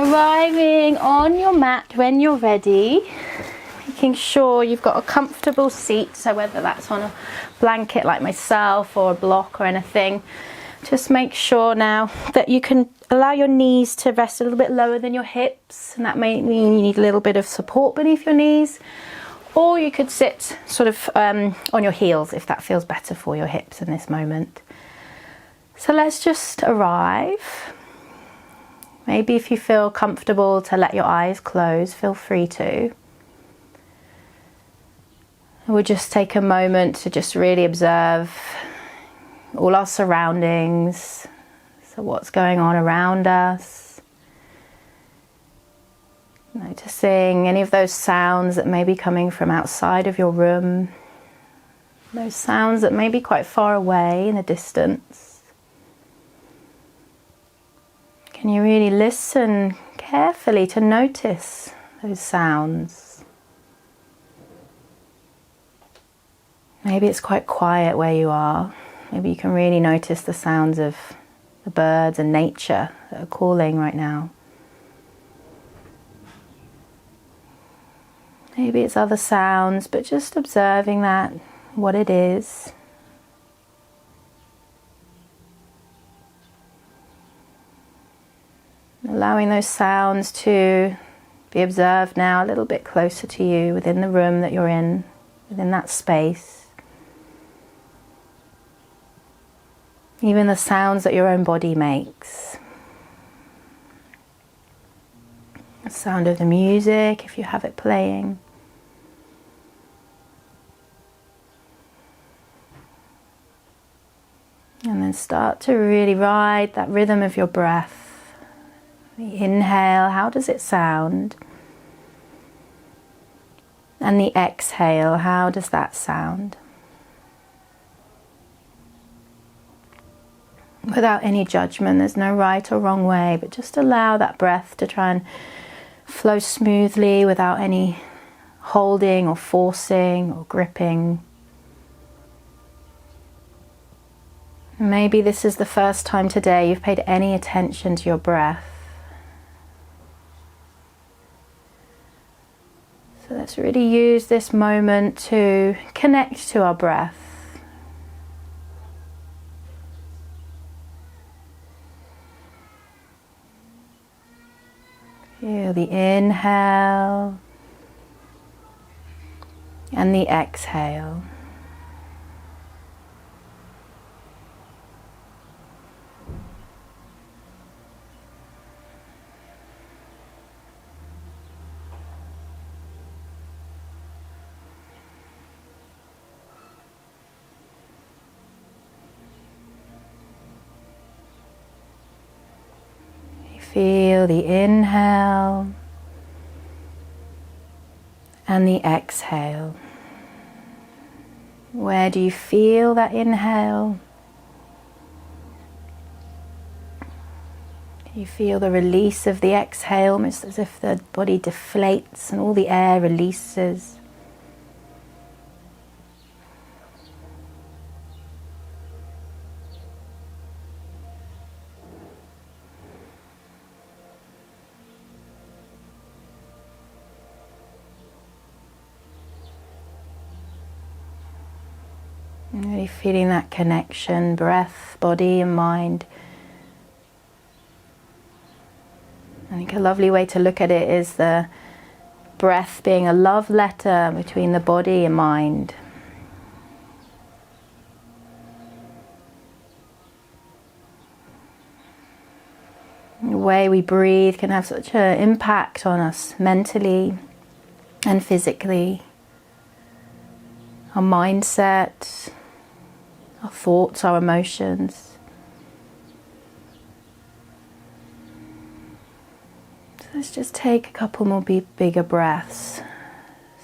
arriving on your mat when you're ready, making sure you've got a comfortable seat, so whether that's on a blanket like myself or a block or anything, just make sure now that you can allow your knees to rest a little bit lower than your hips, and that may mean you need a little bit of support beneath your knees, or you could sit sort of on your heels if that feels better for your hips in this moment. So let's just arrive. Maybe if you feel comfortable to let your eyes close, feel free to. We'll just take a moment to just really observe all our surroundings. So what's going on around us? Noticing any of those sounds that may be coming from outside of your room. Those sounds that may be quite far away in the distance. Can you really listen carefully to notice those sounds? Maybe it's quite quiet where you are. Maybe you can really notice the sounds of the birds and nature that are calling right now. Maybe it's other sounds, but just observing that, what it is. Allowing those sounds to be observed now a little bit closer to you within the room that you're in, within that space. Even the sounds that your own body makes. The sound of the music, if you have it playing. And then start to really ride that rhythm of your breath. The inhale, how does it sound? And the exhale, how does that sound? Without any judgment, there's no right or wrong way, but just allow that breath to try and flow smoothly without any holding or forcing or gripping. Maybe this is the first time today you've paid any attention to your breath. So let's really use this moment to connect to our breath. Feel the inhale and the exhale. Feel the inhale and the exhale. Where do you feel that inhale? You feel the release of the exhale, almost as if the body deflates and all the air releases. Really feeling that connection, breath, body and mind. I think a lovely way to look at it is the breath being a love letter between the body and mind. The way we breathe can have such an impact on us mentally and physically. Our mindset, our thoughts, our emotions. So let's just take a couple more bigger breaths.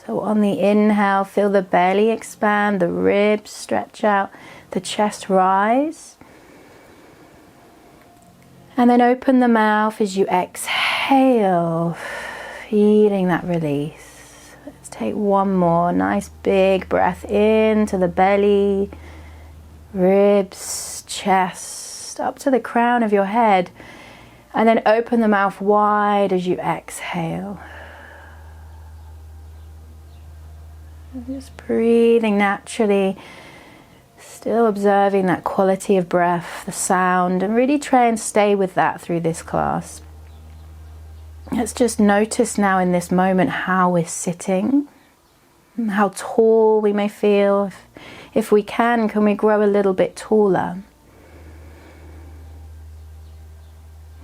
So on the inhale, feel the belly expand, the ribs stretch out, the chest rise. And then open the mouth as you exhale, feeling that release. Let's take one more nice big breath into the belly, ribs, chest, up to the crown of your head. And then open the mouth wide as you exhale. Just breathing naturally, still observing that quality of breath, the sound, and really try and stay with that through this class. Let's just notice now in this moment how we're sitting, how tall we may feel. If we can we grow a little bit taller?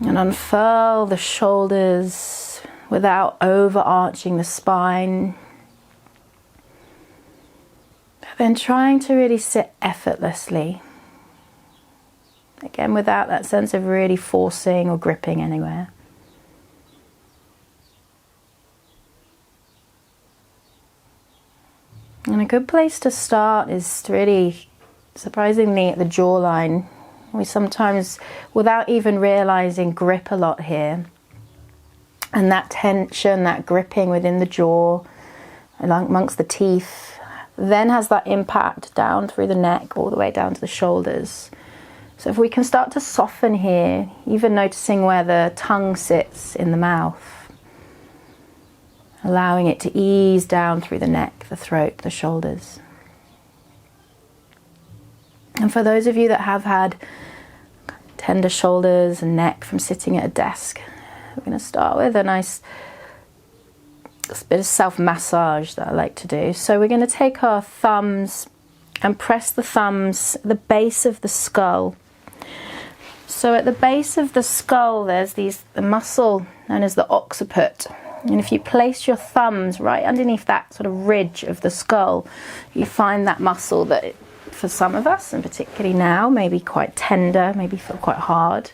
And unfurl the shoulders without overarching the spine. Then trying to really sit effortlessly. Again, without that sense of really forcing or gripping anywhere. And a good place to start is really, surprisingly, at the jawline. We sometimes, without even realizing, grip a lot here. And that tension, that gripping within the jaw, amongst the teeth, then has that impact down through the neck, all the way down to the shoulders. So if we can start to soften here, even noticing where the tongue sits in the mouth, allowing it to ease down through the neck, the throat, the shoulders. And for those of you that have had tender shoulders and neck from sitting at a desk, we're going to start with a nice bit of self-massage that I like to do. So we're going to take our thumbs and press the thumbs at the base of the skull. So at the base of the skull there's the muscle known as the occiput. And if you place your thumbs right underneath that sort of ridge of the skull, you find that muscle that, for some of us, and particularly now, may be quite tender, maybe feel quite hard.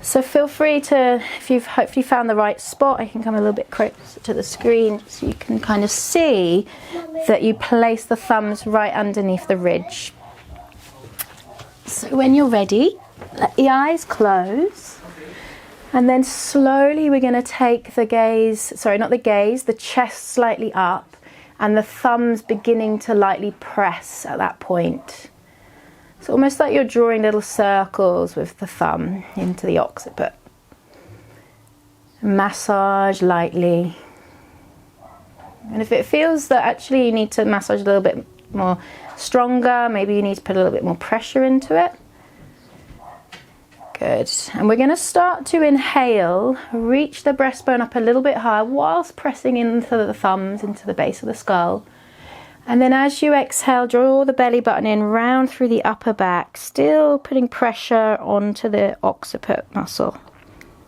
So feel free to, if you've hopefully found the right spot, I can come a little bit closer to the screen so you can kind of see that you place the thumbs right underneath the ridge. So when you're ready, let the eyes close. And then slowly we're going to take the the chest slightly up and the thumbs beginning to lightly press at that point. It's almost like you're drawing little circles with the thumb into the occiput. Massage lightly. And if it feels that actually you need to massage a little bit more stronger, maybe you need to put a little bit more pressure into it. Good. And we're going to start to inhale, reach the breastbone up a little bit higher whilst pressing into the thumbs, into the base of the skull. And then as you exhale, draw the belly button in round through the upper back, still putting pressure onto the occiput muscle.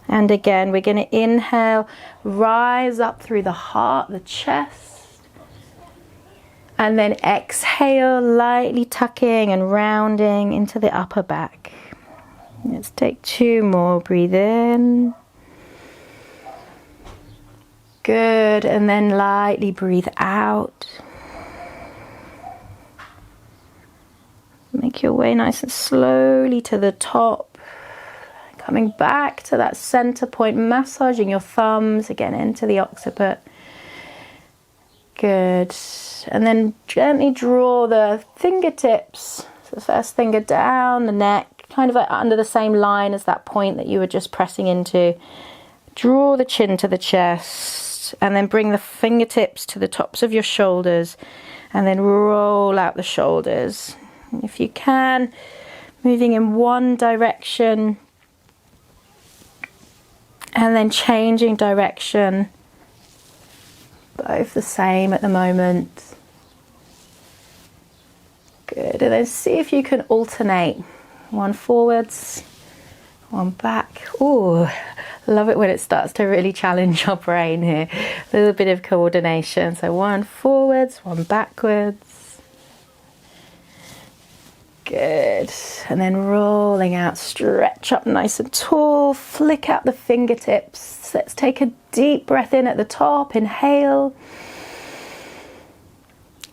And again, we're going to inhale, rise up through the heart, the chest. And then exhale, lightly tucking and rounding into the upper back. Let's take 2 more. Breathe in. Good. And then lightly breathe out. Make your way nice and slowly to the top. Coming back to that center point, massaging your thumbs again into the occiput. Good. And then gently draw the fingertips. So the first finger down the neck, kind of like under the same line as that point that you were just pressing into. Draw the chin to the chest and then bring the fingertips to the tops of your shoulders and then roll out the shoulders. And if you can, moving in one direction and then changing direction. Both the same at the moment. Good. And then see if you can alternate. One forwards, one back. Ooh, love it when it starts to really challenge our brain here. A little bit of coordination. So one forwards, one backwards. Good. And then rolling out, stretch up nice and tall, flick out the fingertips. Let's take a deep breath in at the top, inhale.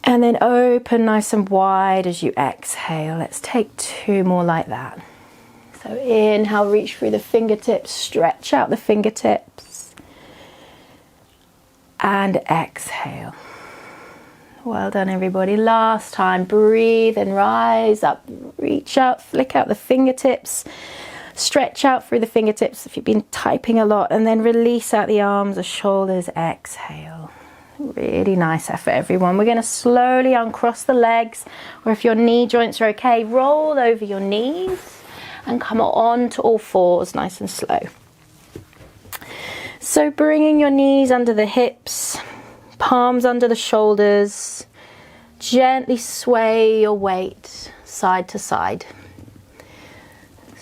And then open nice and wide as you exhale. Let's take 2 more like that. So inhale, reach through the fingertips, stretch out the fingertips. And exhale. Well done, everybody. Last time, breathe and rise up, reach out, flick out the fingertips. Stretch out through the fingertips if you've been typing a lot, and then release out the arms, the shoulders, exhale. Really nice effort, everyone. We're going to slowly uncross the legs, or if your knee joints are okay, roll over your knees and come on to all fours, nice and slow. So bringing your knees under the hips, palms under the shoulders, gently sway your weight side to side.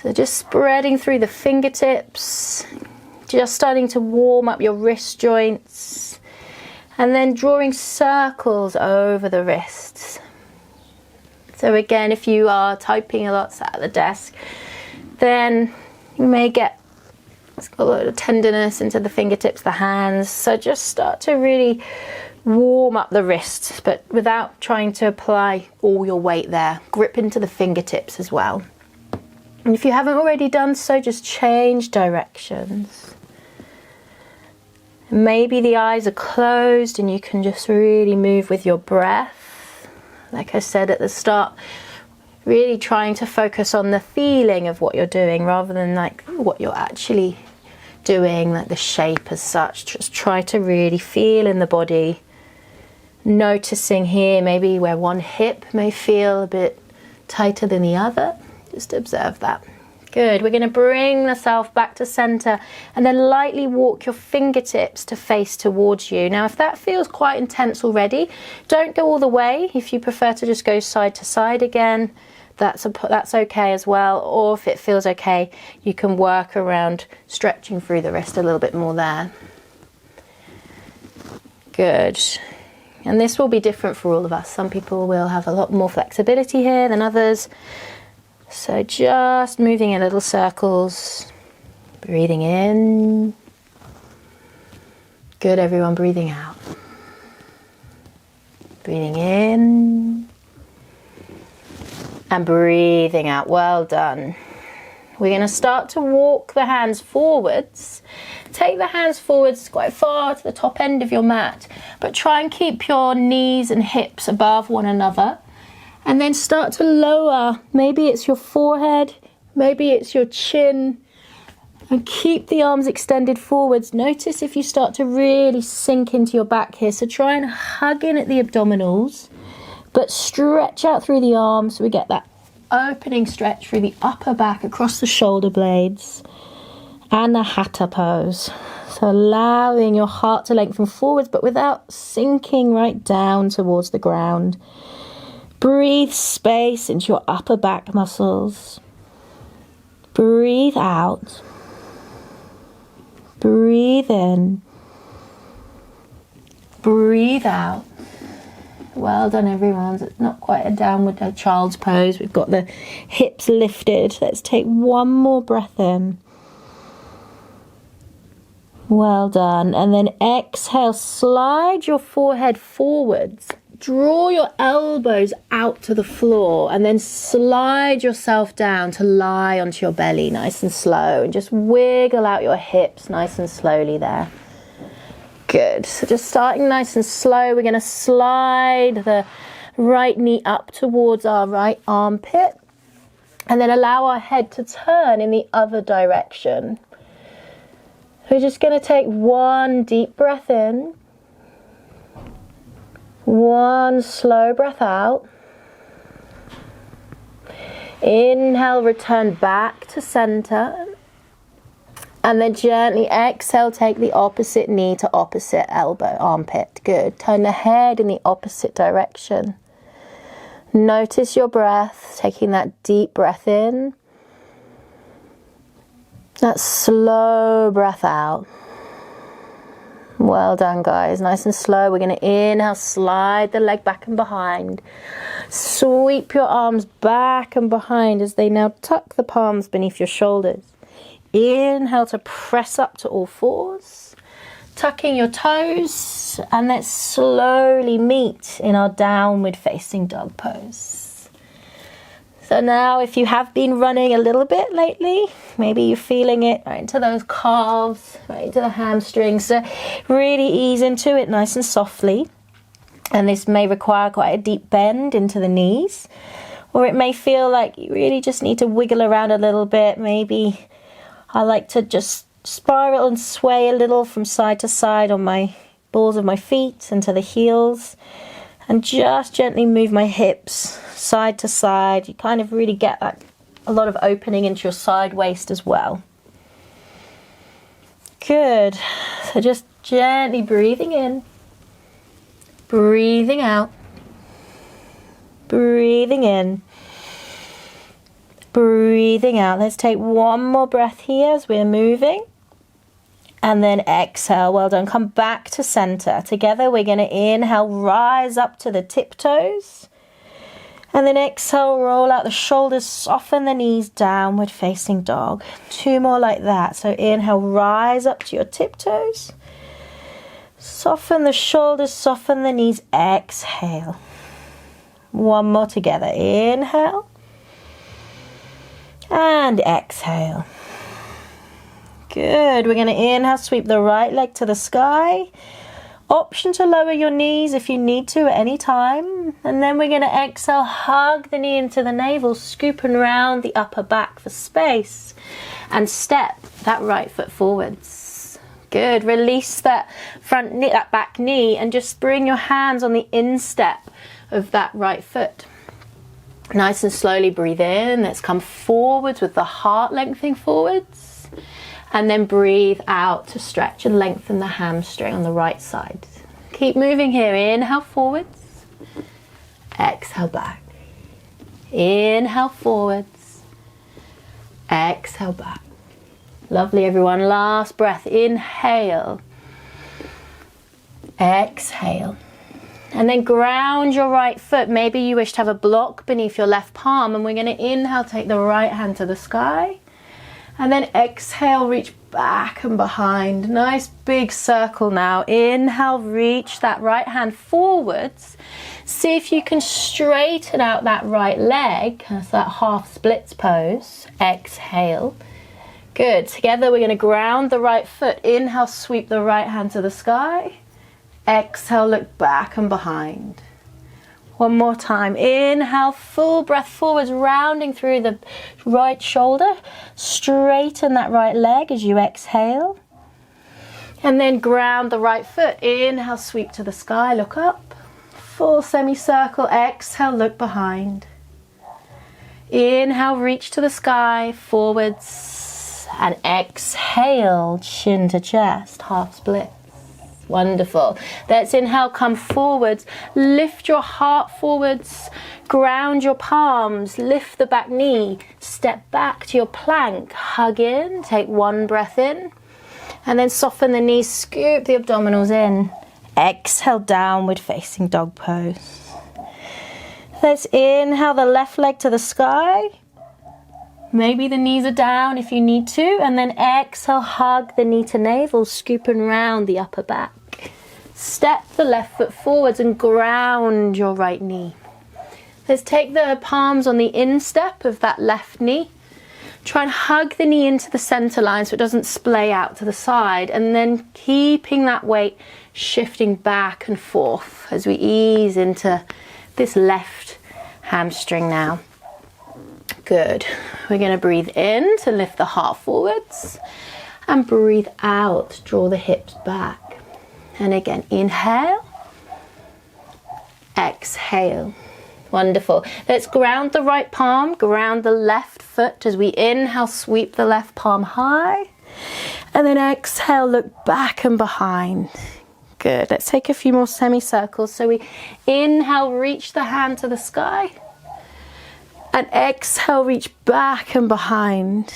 So just spreading through the fingertips, just starting to warm up your wrist joints, and then drawing circles over the wrists. So again, if you are typing a lot sat at the desk, then you may get a lot of tenderness into the fingertips, the hands. So just start to really warm up the wrists, but without trying to apply all your weight there. Grip into the fingertips as well. And if you haven't already done so, just change directions. Maybe the eyes are closed and you can just really move with your breath. Like I said at the start, really trying to focus on the feeling of what you're doing rather than like what you're actually doing, like the shape as such. Just try to really feel in the body. Noticing here maybe where one hip may feel a bit tighter than the other. Just observe that. Good. We're going to bring the self back to center and then lightly walk your fingertips to face towards you. Now, if that feels quite intense already, don't go all the way. If you prefer to just go side to side again, that's okay as well. Or if it feels okay, you can work around stretching through the wrist a little bit more there. Good. And this will be different for all of us. Some people will have a lot more flexibility here than others. So just moving in little circles, breathing in. Good, everyone, breathing out. Breathing in. And breathing out. Well done. We're going to start to walk the hands forwards. Take the hands forwards quite far to the top end of your mat, but try and keep your knees and hips above one another. And then start to lower. Maybe it's your forehead, maybe it's your chin. And keep the arms extended forwards. Notice if you start to really sink into your back here. So try and hug in at the abdominals, but stretch out through the arms so we get that opening stretch through the upper back across the shoulder blades and the hatha pose. So allowing your heart to lengthen forwards, but without sinking right down towards the ground. Breathe space into your upper back muscles. Breathe out. Breathe in. Breathe out. Well done, everyone. It's not quite a downward child's pose. We've got the hips lifted. Let's take one more breath in. Well done. And then exhale, slide your forehead forwards. Draw your elbows out to the floor and then slide yourself down to lie onto your belly nice and slow. And just wiggle out your hips nice and slowly there. Good. So just starting nice and slow, we're going to slide the right knee up towards our right armpit and then allow our head to turn in the other direction. We're just going to take one deep breath in. One slow breath out. Inhale, return back to center. And then gently exhale, take the opposite knee to opposite elbow, armpit. Good. Turn the head in the opposite direction. Notice your breath, taking that deep breath in. That slow breath out. Well done, guys. Nice and slow. We're going to inhale, slide the leg back and behind. Sweep your arms back and behind as they now tuck the palms beneath your shoulders. Inhale to press up to all fours. Tucking your toes. And let's slowly meet in our downward facing dog pose. So now if you have been running a little bit lately, maybe you're feeling it right into those calves, right into the hamstrings. So really ease into it nice and softly. And this may require quite a deep bend into the knees. Or it may feel like you really just need to wiggle around a little bit, maybe I like to just spiral and sway a little from side to side on my balls of my feet and to the heels, and just gently move my hips side to side. You kind of really get that, a lot of opening into your side waist as well. Good. So just gently breathing in, breathing out, breathing in, breathing out. Let's take one more breath here as we're moving. And then exhale. Well done. Come back to center. Together we're going to inhale, rise up to the tiptoes. And then exhale, roll out the shoulders, soften the knees, downward facing dog. 2 more like that. So inhale, rise up to your tiptoes. Soften the shoulders, soften the knees. Exhale. 1 more together. Inhale. And exhale. Good. We're going to inhale, sweep the right leg to the sky. Option to lower your knees if you need to at any time. And then we're going to exhale, hug the knee into the navel, scooping round the upper back for space. And step that right foot forwards. Good. Release that front knee, that back knee, and just bring your hands on the instep of that right foot. Nice and slowly breathe in. Let's come forwards with the heart lengthening forwards. And then breathe out to stretch and lengthen the hamstring on the right side. Keep moving here. Inhale forwards. Exhale back. Inhale forwards. Exhale back. Lovely, everyone. Last breath. Inhale. Exhale. And then ground your right foot. Maybe you wish to have a block beneath your left palm. And we're going to inhale, take the right hand to the sky. And then exhale, reach back and behind. Nice big circle now. Inhale, reach that right hand forwards. See if you can straighten out that right leg. That's that half splits pose. Exhale. Good. Together we're going to ground the right foot. Inhale, sweep the right hand to the sky. Exhale, look back and behind. 1 more time. Inhale, full breath forwards, rounding through the right shoulder. Straighten that right leg as you exhale. And then ground the right foot. Inhale, sweep to the sky, look up. Full semicircle. Exhale, look behind. Inhale, reach to the sky, forwards. And exhale, chin to chest, half split. Wonderful. Let's inhale, come forwards, lift your heart forwards, ground your palms, lift the back knee, step back to your plank, hug in, take 1 breath in, and then soften the knees, scoop the abdominals in. Exhale, downward facing dog pose. Let's inhale the left leg to the sky. Maybe the knees are down if you need to, and then exhale, hug the knee to navel, scooping round the upper back. Step the left foot forwards and ground your right knee. Let's take the palms on the instep of that left knee. Try and hug the knee into the center line so it doesn't splay out to the side, and then keeping that weight shifting back and forth as we ease into this left hamstring now. Good. We're going to breathe in to lift the heart forwards and breathe out, draw the hips back. And again, inhale, exhale. Wonderful. Let's ground the right palm, ground the left foot as we inhale, sweep the left palm high. And then exhale, look back and behind. Good. Let's take a few more semicircles. So we inhale, reach the hand to the sky. And exhale, reach back and behind.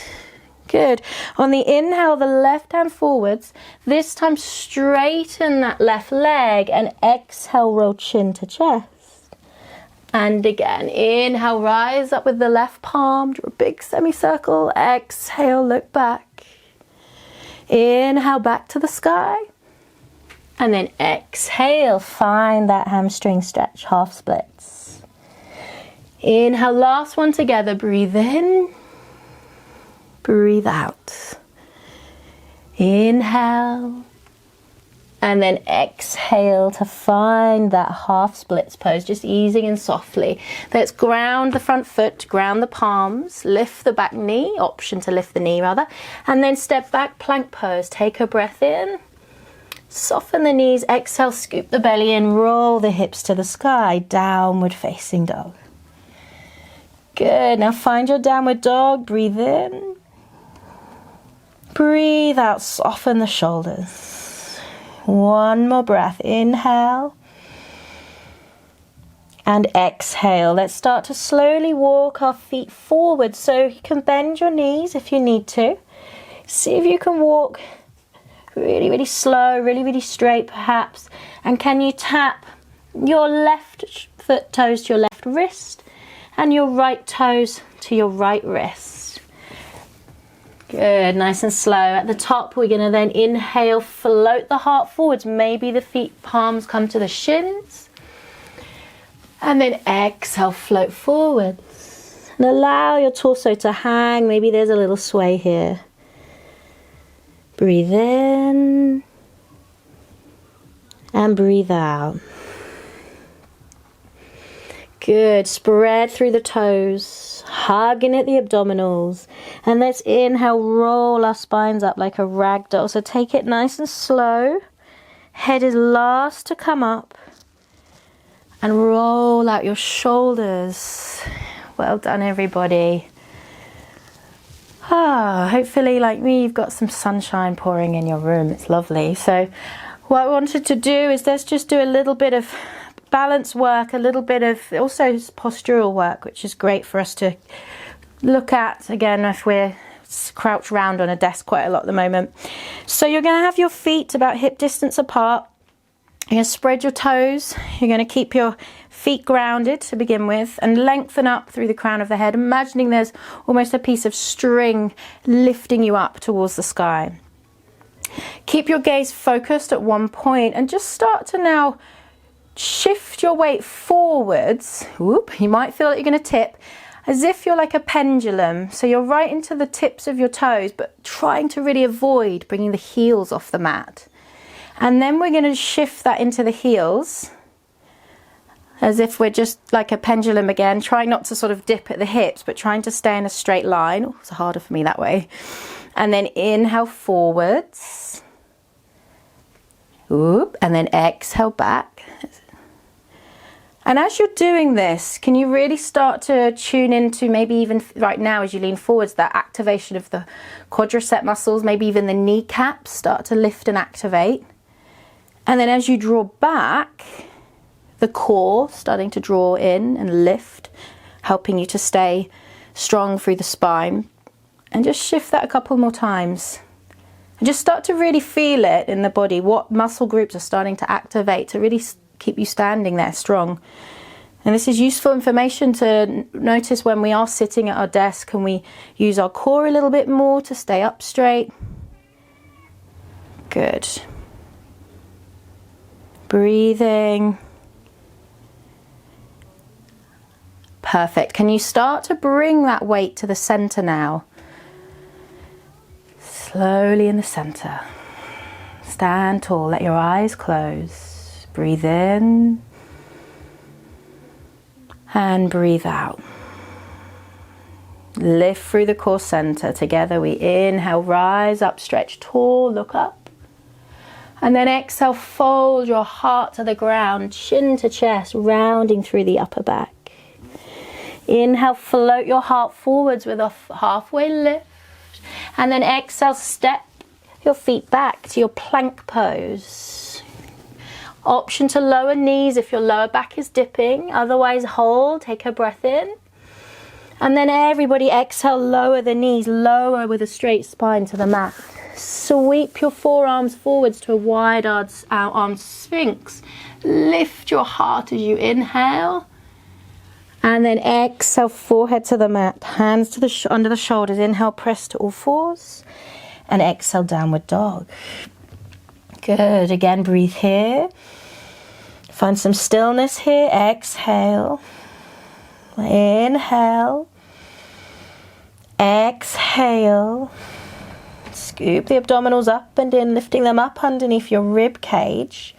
Good. On the inhale, the left hand forwards. This time straighten that left leg and exhale, roll chin to chest. And again, inhale, rise up with the left palm, draw a big semicircle. Exhale, look back. Inhale, back to the sky. And then exhale, find that hamstring stretch, half splits. Inhale, last one together, breathe in. Breathe out. Inhale. And then exhale to find that half splits pose, just easing in softly. Let's ground the front foot, ground the palms, lift the back knee, option to lift the knee rather, and then step back, plank pose. Take a breath in, soften the knees, exhale, scoop the belly in, roll the hips to the sky, downward facing dog. Good, now find your downward dog, breathe in, breathe out, soften the shoulders. One more breath, inhale and exhale. Let's start to slowly walk our feet forward, so you can bend your knees if you need to. See if you can walk really, really slow, really, really straight perhaps. And can you tap your left foot toes to your left wrist and your right toes to your right wrist. Good, nice and slow. At the top, we're going to then inhale, float the heart forwards. Maybe the feet palms come to the shins. And then exhale, float forwards. And allow your torso to hang. Maybe there's a little sway here. Breathe in. And breathe out. Good, spread through the toes, hugging at the abdominals. And let's inhale, roll our spines up like a rag doll. So take it nice and slow. Head is last to come up. And roll out your shoulders. Well done, everybody. Hopefully, like me, you've got some sunshine pouring in your room. It's lovely. So what I wanted to do is let's just do a little bit of balance work, a little bit of also postural work, which is great for us to look at again if we're crouched round on a desk quite a lot at the moment. So you're going to have your feet about hip distance apart. You're going to spread your toes. You're going to keep your feet grounded to begin with and lengthen up through the crown of the head, imagining there's almost a piece of string lifting you up towards the sky. Keep your gaze focused at one point and just start to now shift your weight forwards. Whoop, you might feel that you're going to tip, as if you're like a pendulum. So you're right into the tips of your toes, but trying to really avoid bringing the heels off the mat. And then we're going to shift that into the heels, as if we're just like a pendulum again, trying not to sort of dip at the hips, but trying to stay in a straight line. Oh, it's harder for me that way. And then inhale forwards. Whoop, and then exhale back. And as you're doing this, can you really start to tune into, maybe even right now as you lean forwards, that activation of the quadricep muscles, maybe even the kneecaps start to lift and activate. And then as you draw back, the core starting to draw in and lift, helping you to stay strong through the spine. And just shift that a couple more times. And just start to really feel it in the body, what muscle groups are starting to activate to really keep you standing there strong. And this is useful information to notice when we are sitting at our desk. Can we use our core a little bit more to stay up straight? Good. Breathing. Perfect. Can you start to bring that weight to the center now? Slowly in the center. Stand tall. Let your eyes close. Breathe in and breathe out. Lift through the core center. Together we inhale, rise up, stretch tall, look up. And then exhale, fold your heart to the ground, chin to chest, rounding through the upper back. Inhale, float your heart forwards with a halfway lift. And then exhale, step your feet back to your plank pose. Option to lower knees if your lower back is dipping. Otherwise, hold, take a breath in. And then everybody exhale, lower the knees, lower with a straight spine to the mat. Sweep your forearms forwards to a wide arm sphinx. Lift your heart as you inhale. And then exhale, forehead to the mat, hands to the under the shoulders. Inhale, press to all fours. And exhale, downward dog. Good. Again, breathe here. Find some stillness here. Exhale. Inhale. Exhale. Scoop the abdominals up and in, lifting them up underneath your rib cage.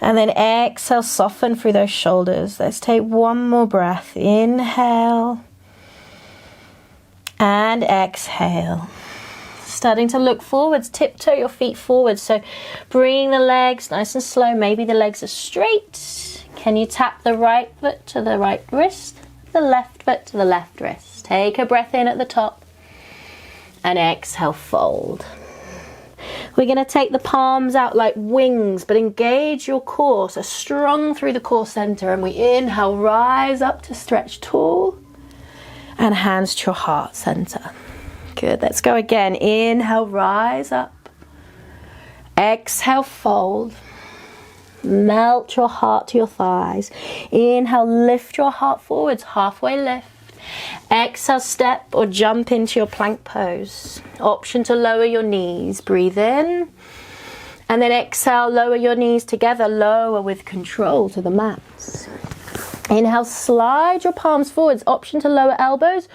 And then exhale, soften through those shoulders. Let's take one more breath. Inhale and exhale. Starting to look forwards, tiptoe your feet forwards. So bring the legs nice and slow. Maybe the legs are straight. Can you tap the right foot to the right wrist, the left foot to the left wrist? Take a breath in at the top and exhale, fold. We're going to take the palms out like wings, but engage your core, so strong through the core center. And we inhale, rise up to stretch tall, and hands to your heart center. Good, let's go again. Inhale, rise up. Exhale, fold. Melt your heart to your thighs. Inhale, lift your heart forwards, halfway lift. Exhale, step or jump into your plank pose. Option to lower your knees. Breathe in. And then exhale, lower your knees together. Lower with control to the mat. Inhale, slide your palms forwards. Option to lower elbows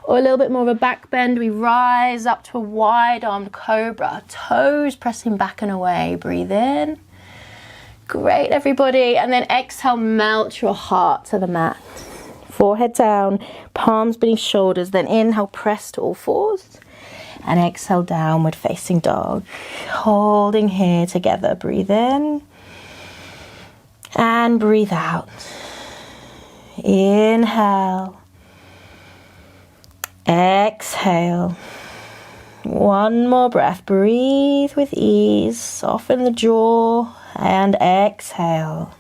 or a little bit more of a back bend. We rise up to a wide-armed cobra. Toes pressing back and away. Breathe in. Great, everybody. And then exhale, melt your heart to the mat. Forehead down, palms beneath shoulders. Then inhale, press to all fours. And exhale, downward facing dog. Holding here together. Breathe in. And breathe out. Inhale. Exhale. One more breath. Breathe with ease. Soften the jaw. And exhale.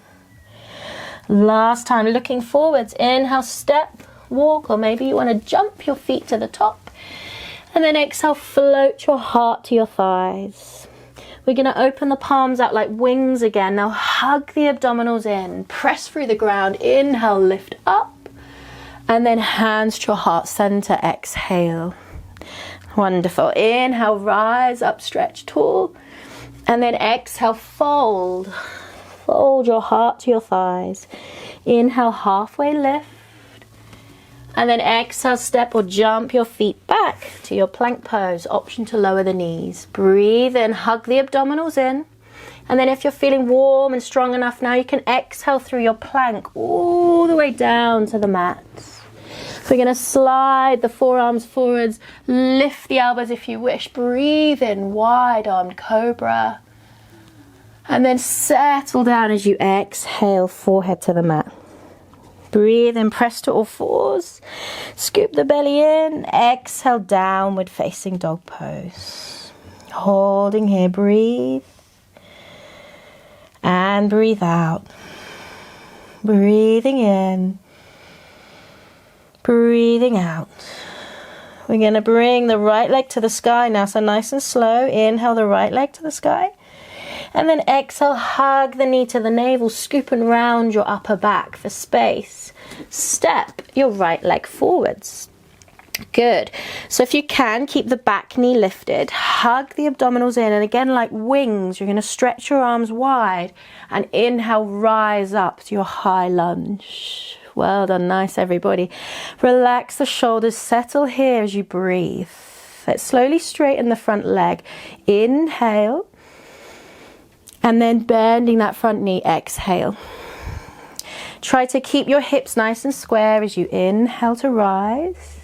Last time, looking forwards. Inhale, step, walk, or maybe you want to jump your feet to the top. And then exhale, float your heart to your thighs. We're going to open the palms out like wings again. Now hug the abdominals in. Press through the ground. Inhale, lift up. And then hands to your heart center. Exhale. Wonderful. Inhale, rise up, stretch tall. And then exhale, fold. Fold your heart to your thighs. Inhale, halfway lift. And then exhale, step or jump your feet back to your plank pose. Option to lower the knees. Breathe in, hug the abdominals in. And then if you're feeling warm and strong enough now, you can exhale through your plank all the way down to the mat. We're going to slide the forearms forwards. Lift the elbows if you wish. Breathe in, wide-armed cobra. And then settle down as you exhale, forehead to the mat. Breathe in, press to all fours. Scoop the belly in. Exhale, downward facing dog pose. Holding here, breathe. And breathe out. Breathing in. Breathing out. We're going to bring the right leg to the sky now, so nice and slow. Inhale the right leg to the sky. And then exhale, hug the knee to the navel, scoop and round your upper back for space. Step your right leg forwards. Good. So if you can, keep the back knee lifted. Hug the abdominals in. And again, like wings, you're going to stretch your arms wide. And inhale, rise up to your high lunge. Well done. Nice, everybody. Relax the shoulders. Settle here as you breathe. Let's slowly straighten the front leg. Inhale. And then bending that front knee, exhale. Try to keep your hips nice and square as you inhale to rise.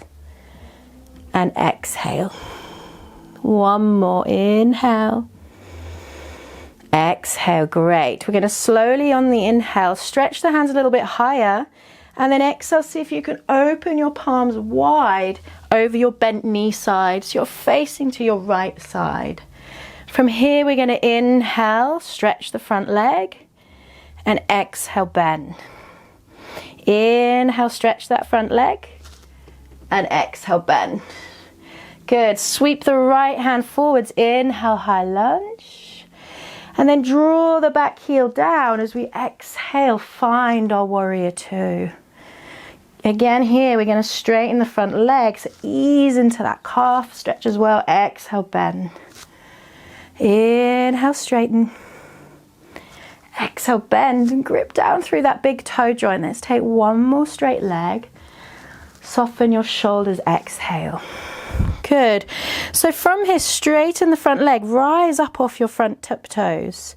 And exhale. One more, inhale. Exhale, great. We're going to slowly on the inhale, stretch the hands a little bit higher. And then exhale, see if you can open your palms wide over your bent knee side. So you're facing to your right side. From here, we're going to inhale, stretch the front leg, and exhale, bend. Inhale, stretch that front leg, and exhale, bend. Good. Sweep the right hand forwards. Inhale, high lunge. And then draw the back heel down as we exhale, find our warrior two. Again here, we're going to straighten the front leg, so ease into that calf stretch as well. Exhale, bend. Inhale, straighten. Exhale, bend and grip down through that big toe joint. Let's take one more straight leg. Soften your shoulders, exhale. Good. So from here, straighten the front leg, rise up off your front tiptoes,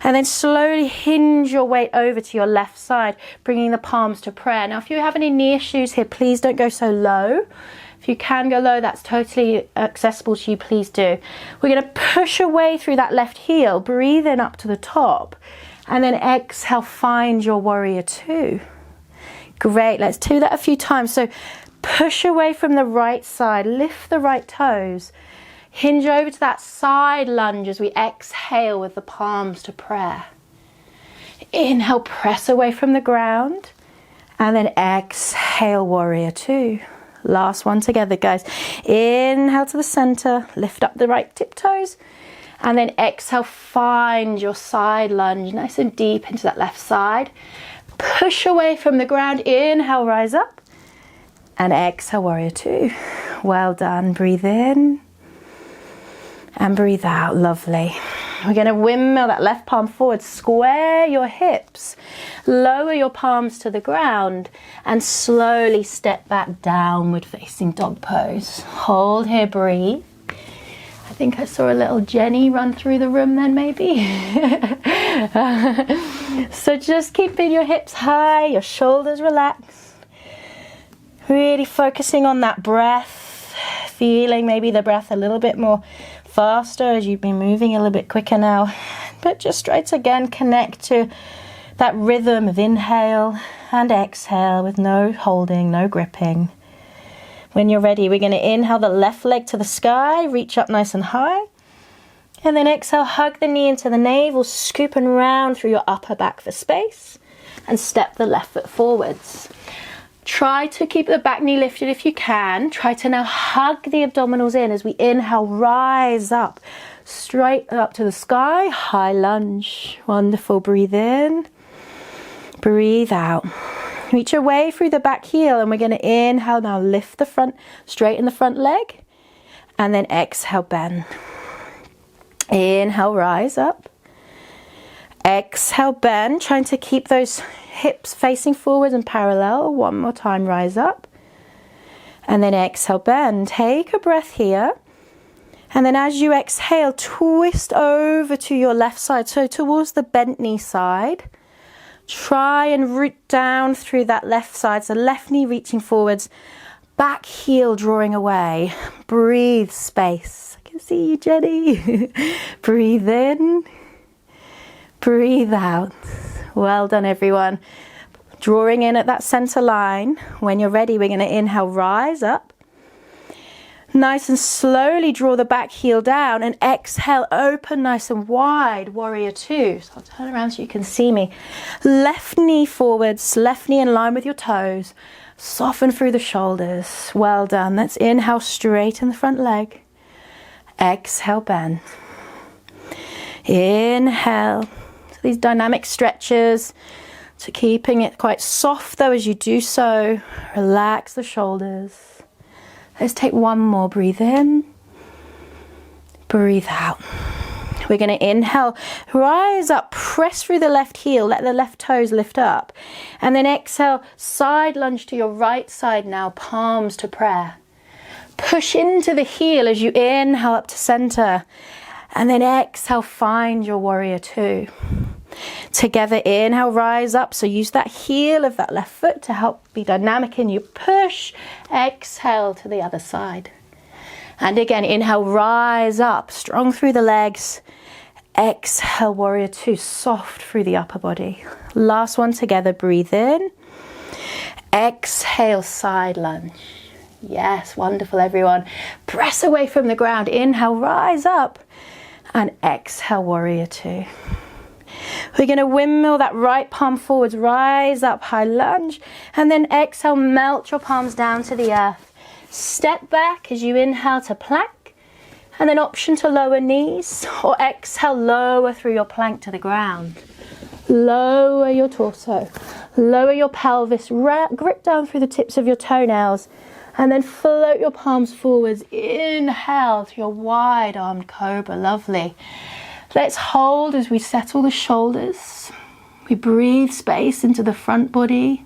and then slowly hinge your weight over to your left side, bringing the palms to prayer. Now, if you have any knee issues here, please don't go so low. If you can go low, that's totally accessible to you, please do. We're going to push away through that left heel, breathe in up to the top, and then exhale, find your warrior two. Great, let's do that a few times. So push away from the right side, lift the right toes, hinge over to that side lunge as we exhale with the palms to prayer. Inhale, press away from the ground, and then exhale, warrior two. Last one together, guys. Inhale to the center, lift up the right tiptoes, and then exhale, find your side lunge nice and deep into that left side. Push away from the ground, inhale, rise up. And exhale, warrior two. Well done. Breathe in and breathe out. Lovely. We're going to windmill that left palm forward. Square your hips. Lower your palms to the ground and slowly step back, downward facing dog pose. Hold here, breathe. I think I saw a little Jenny run through the room then, maybe. So just keeping your hips high, your shoulders relaxed. Really focusing on that breath, feeling maybe the breath a little bit more faster as you've been moving a little bit quicker now. But just try to again connect to that rhythm of inhale and exhale with no holding, no gripping. When you're ready, we're going to inhale the left leg to the sky, reach up nice and high. And then exhale, hug the knee into the navel, scoop and round through your upper back for space. And step the left foot forwards. Try to keep the back knee lifted if you can. Try to now hug the abdominals in as we inhale, rise up, straight up to the sky, high lunge. Wonderful. Breathe in, breathe out. Reach away through the back heel, and we're going to inhale now, lift the front, straighten the front leg, and then exhale, bend. Inhale, rise up. Exhale, bend, trying to keep those hips facing forward and parallel. One more time, rise up. And then exhale, bend. Take a breath here. And then as you exhale, twist over to your left side, so towards the bent knee side. Try and root down through that left side, so left knee reaching forwards, back heel drawing away. Breathe, space. I can see you, Jenny. Breathe in. Breathe out. Well done, everyone. Drawing in at that center line. When you're ready, we're going to inhale, rise up. Nice and slowly draw the back heel down and exhale, open nice and wide, warrior two. So I'll turn around so you can see me. Left knee forwards, left knee in line with your toes. Soften through the shoulders. Well done. Let's inhale, straighten the front leg. Exhale, bend. Inhale. These dynamic stretches, so keeping it quite soft though as you do so. Relax the shoulders. Let's take one more. Breathe in, breathe out. We're going to inhale, rise up, press through the left heel, let the left toes lift up, and then exhale, side lunge to your right side now, palms to prayer. Push into the heel as you inhale up to center, and then exhale, find your warrior two. Together, inhale, rise up. So use that heel of that left foot to help be dynamic in your push. Exhale to the other side. And again, inhale, rise up, strong through the legs. Exhale, warrior two, soft through the upper body. Last one together, breathe in. Exhale, side lunge. Yes, wonderful, everyone. Press away from the ground. Inhale, rise up. And exhale, warrior two. We're going to windmill that right palm forwards, rise up, high lunge, and then exhale, melt your palms down to the earth. Step back as you inhale to plank, and then option to lower knees, or exhale, lower through your plank to the ground. Lower your torso, lower your pelvis, grip down through the tips of your toenails, and then float your palms forwards. Inhale to your wide-armed cobra. Lovely. Let's hold as we settle the shoulders. We breathe space into the front body.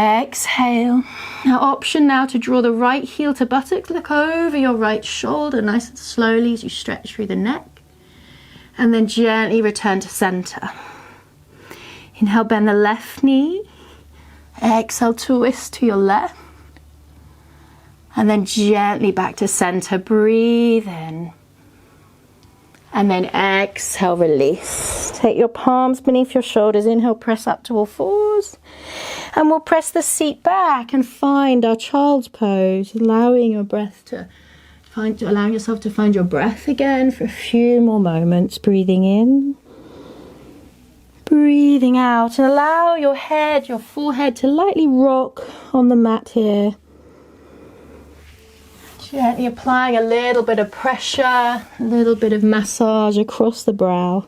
Exhale. Now option now to draw the right heel to buttock, look over your right shoulder nice and slowly as you stretch through the neck. And then gently return to center. Inhale, bend the left knee. Exhale, twist to your left. And then gently back to center. Breathe in. And then exhale, release. Take your palms beneath your shoulders. Inhale, press up to all fours. And we'll press the seat back and find our child's pose, allowing your breath to allowing yourself to find your breath again for a few more moments. Breathing in, breathing out, and allow your head, your forehead to lightly rock on the mat here. Gently applying a little bit of pressure, a little bit of massage across the brow.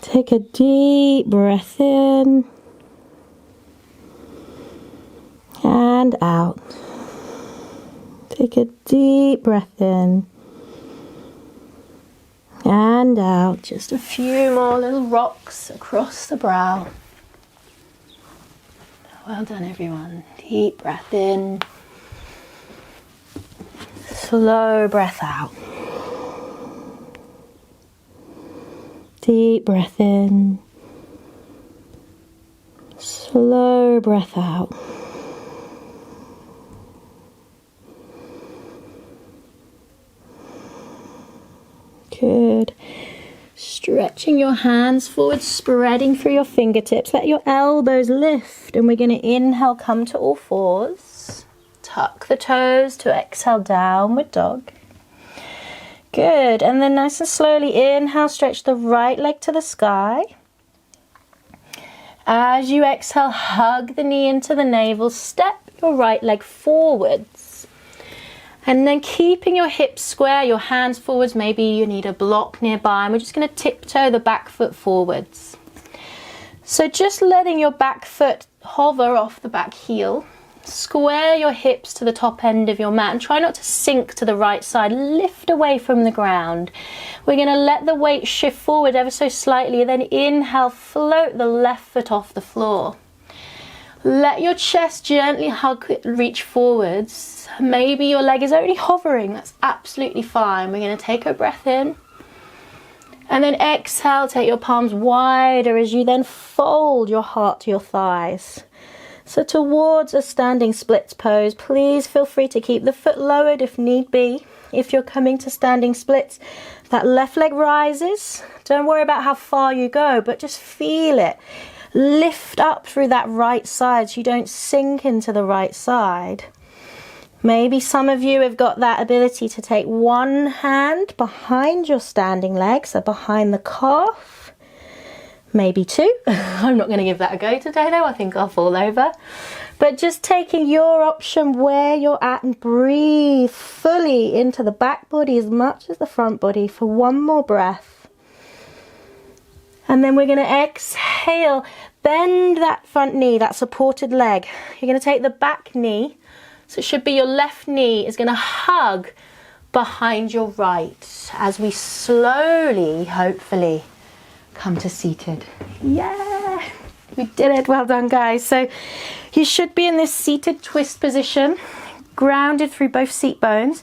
Take a deep breath in and out. Take a deep breath in and out. Just a few more little rocks across the brow. Well done, everyone. Deep breath in. Slow breath out. Deep breath in. Slow breath out. Good. Stretching your hands forward, spreading through your fingertips. Let your elbows lift, and we're going to inhale, come to all fours. Tuck the toes to exhale, downward dog. Good, and then nice and slowly inhale, stretch the right leg to the sky. As you exhale, hug the knee into the navel, step your right leg forwards. And then keeping your hips square, your hands forwards, maybe you need a block nearby, and we're just going to tiptoe the back foot forwards. So just letting your back foot hover off the back heel. Square your hips to the top end of your mat and try not to sink to the right side. Lift away from the ground. We're going to let the weight shift forward ever so slightly, and then inhale, float the left foot off the floor. Let your chest gently reach forwards. Maybe your leg is only hovering. That's absolutely fine. We're going to take a breath in. And then exhale, take your palms wider as you then fold your heart to your thighs. So towards a standing splits pose, please feel free to keep the foot lowered if need be. If you're coming to standing splits, that left leg rises. Don't worry about how far you go, but just feel it. Lift up through that right side so you don't sink into the right side. Maybe some of you have got that ability to take one hand behind your standing leg, so behind the calf. Maybe two. I'm not going to give that a go today though, I think I'll fall over. But just taking your option where you're at, and breathe fully into the back body as much as the front body for one more breath. And then we're going to exhale, bend that front knee, that supported leg. You're going to take the back knee, so it should be your left knee is going to hug behind your right as we slowly, hopefully, come to seated. Yeah, we did it. Well done, guys. So you should be in this seated twist position, grounded through both seat bones.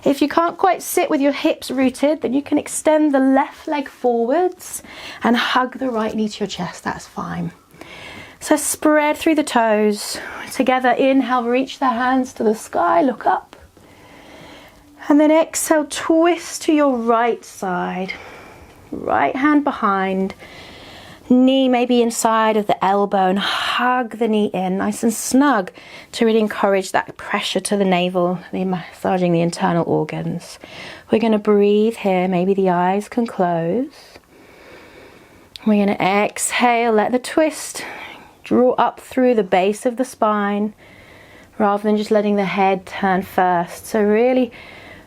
If you can't quite sit with your hips rooted, then you can extend the left leg forwards and hug the right knee to your chest. That's fine. So spread through the toes. Together, inhale, reach the hands to the sky, look up. And then exhale, twist to your right side. Right hand behind, knee maybe inside of the elbow, and hug the knee in nice and snug to really encourage that pressure to the navel, massaging the internal organs. We're going to breathe here, maybe the eyes can close. We're going to exhale, let the twist draw up through the base of the spine rather than just letting the head turn first. So really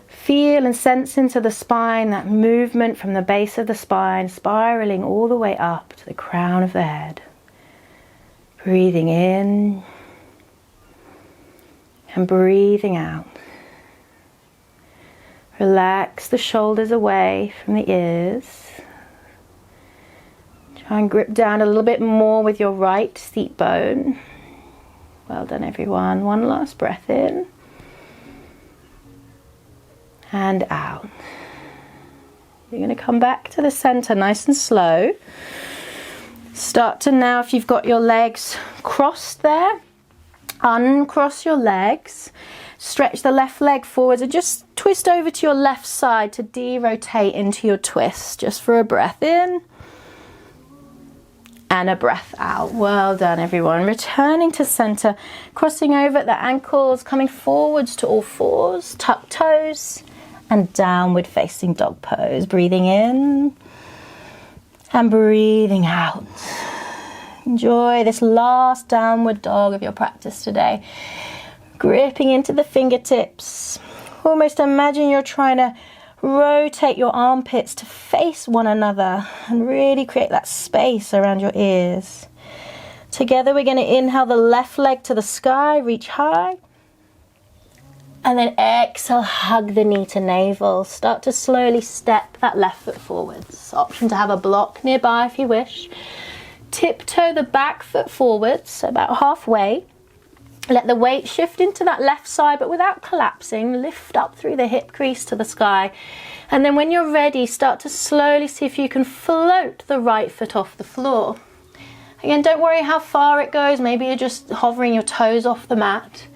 feel and sense into the spine, that movement from the base of the spine, spiraling all the way up to the crown of the head. Breathing in and breathing out. Relax the shoulders away from the ears. Try and grip down a little bit more with your right seat bone. Well done, everyone. One last breath in. And out. You're going to come back to the center nice and slow. Start to now, if you've got your legs crossed there, uncross your legs. Stretch the left leg forwards and just twist over to your left side to de-rotate into your twist. Just for a breath in. And a breath out. Well done, everyone. Returning to center, crossing over at the ankles, coming forwards to all fours, tuck toes, and downward facing dog pose. Breathing in and breathing out. Enjoy this last downward dog of your practice today. Gripping into the fingertips. Almost imagine you're trying to rotate your armpits to face one another and really create that space around your ears. Together we're going to inhale the left leg to the sky, reach high. And then exhale, hug the knee to navel. Start to slowly step that left foot forwards. Option to have a block nearby if you wish. Tiptoe the back foot forwards, about halfway. Let the weight shift into that left side, but without collapsing. Lift up through the hip crease to the sky. And then when you're ready, start to slowly see if you can float the right foot off the floor. Again, don't worry how far it goes. Maybe you're just hovering your toes off the mat.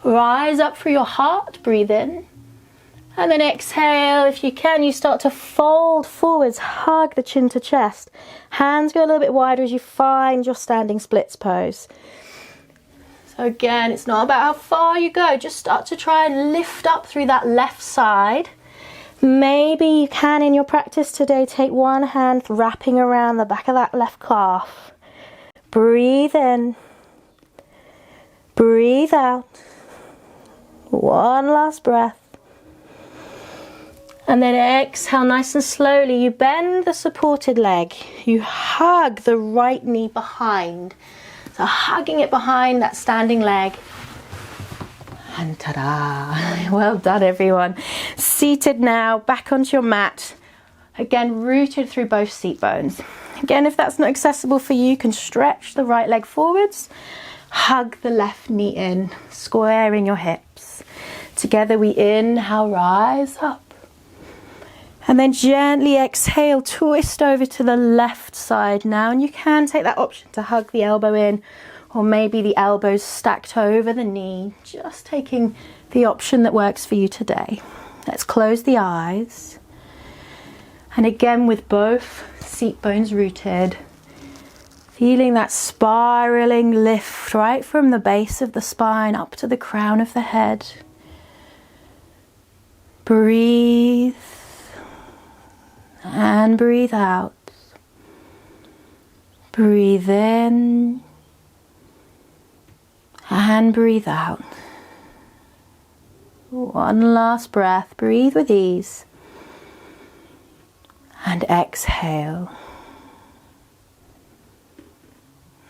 Rise up through your heart, breathe in. And then exhale, if you can, you start to fold forwards, hug the chin to chest. Hands go a little bit wider as you find your standing splits pose. So again, it's not about how far you go, just start to try and lift up through that left side. Maybe you can, in your practice today, take one hand wrapping around the back of that left calf. Breathe in. Breathe out. One last breath. And then exhale nice and slowly. You bend the supported leg. You hug the right knee behind. So hugging it behind that standing leg. And ta-da! Well done, everyone. Seated now, back onto your mat. Again, rooted through both seat bones. Again, if that's not accessible for you, you can stretch the right leg forwards. Hug the left knee in, squaring your hips. Together we inhale, rise up. And then gently exhale, twist over to the left side now. And you can take that option to hug the elbow in, or maybe the elbows stacked over the knee. Just taking the option that works for you today. Let's close the eyes. And again, with both seat bones rooted, feeling that spiraling lift right from the base of the spine up to the crown of the head. Breathe. And breathe out. Breathe in. And breathe out. One last breath. Breathe with ease. And exhale.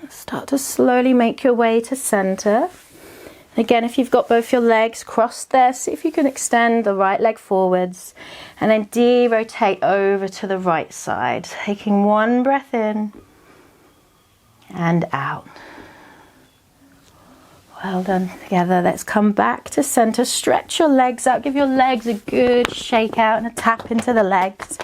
Start to slowly make your way to center. Again, if you've got both your legs crossed there, see if you can extend the right leg forwards and then de-rotate over to the right side. Taking one breath in and out. Well done together. Let's come back to center. Stretch your legs out. Give your legs a good shake out and a tap into the legs.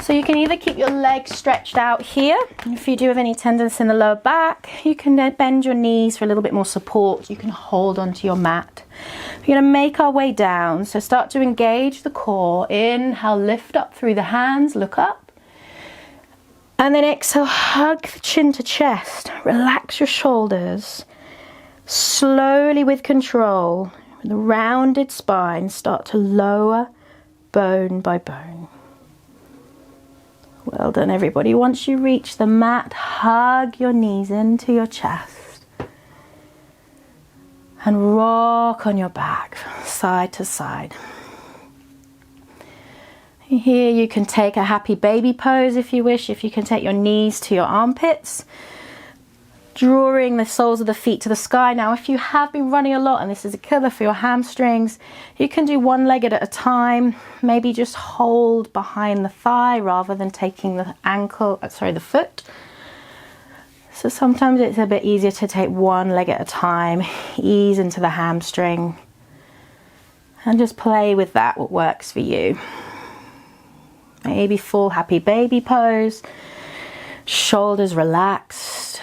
So you can either keep your legs stretched out here. If you do have any tenderness in the lower back, you can then bend your knees for a little bit more support. You can hold onto your mat. We're going to make our way down. So start to engage the core. Inhale, lift up through the hands, look up. And then exhale, hug the chin to chest. Relax your shoulders. Slowly with control, with a rounded spine, start to lower bone by bone. Well done, everybody. Once you reach the mat, hug your knees into your chest and rock on your back side to side. Here you can take a happy baby pose if you wish. If you can take your knees to your armpits. drawing the soles of the feet to the sky. Now, if you have been running a lot and this is a killer for your hamstrings, you can do one leg at a time. Maybe just hold behind the thigh rather than taking the the foot. So sometimes it's a bit easier to take one leg at a time, ease into the hamstring, and just play with that, what works for you. Maybe full happy baby pose, shoulders relaxed.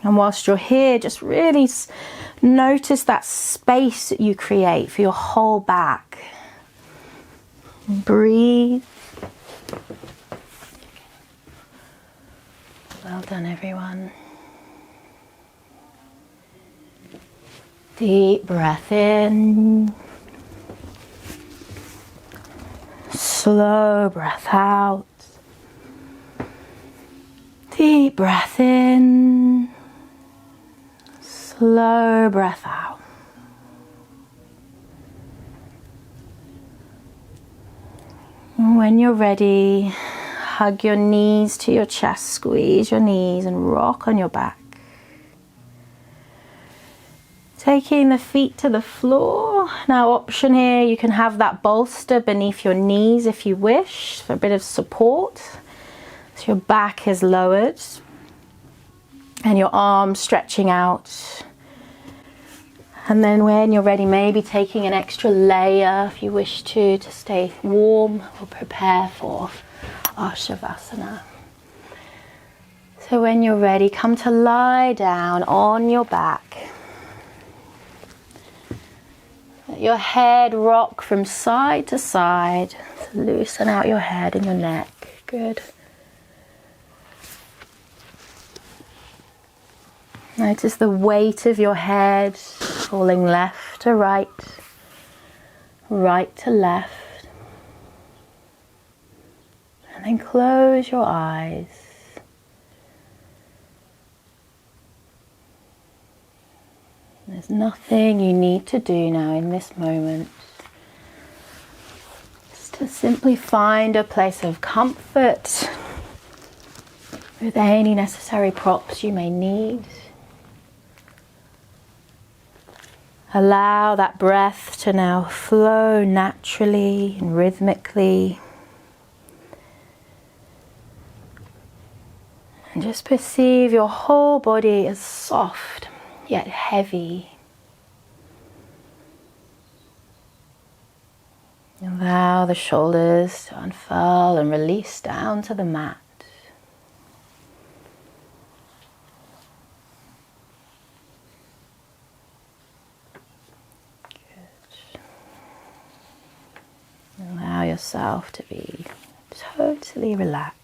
And whilst you're here, just really notice that space that you create for your whole back. Breathe. Well done, everyone. Deep breath in. Slow breath out. Deep breath in. Slow breath out. And when you're ready, hug your knees to your chest, squeeze your knees and rock on your back. Taking the feet to the floor. Now, option here, you can have that bolster beneath your knees if you wish, for a bit of support. So your back is lowered and your arms stretching out. And then when you're ready, maybe taking an extra layer if you wish to stay warm or prepare for our Shavasana. So when you're ready, come to lie down on your back. Let your head rock from side to side. So loosen out your head and your neck. Good. Notice the weight of your head falling left to right, right to left. And then close your eyes. There's nothing you need to do now in this moment. Just to simply find a place of comfort with any necessary props you may need. Allow that breath to now flow naturally and rhythmically. And just perceive your whole body as soft yet heavy. Allow the shoulders to unfurl and release down to the mat. Allow yourself to be totally relaxed.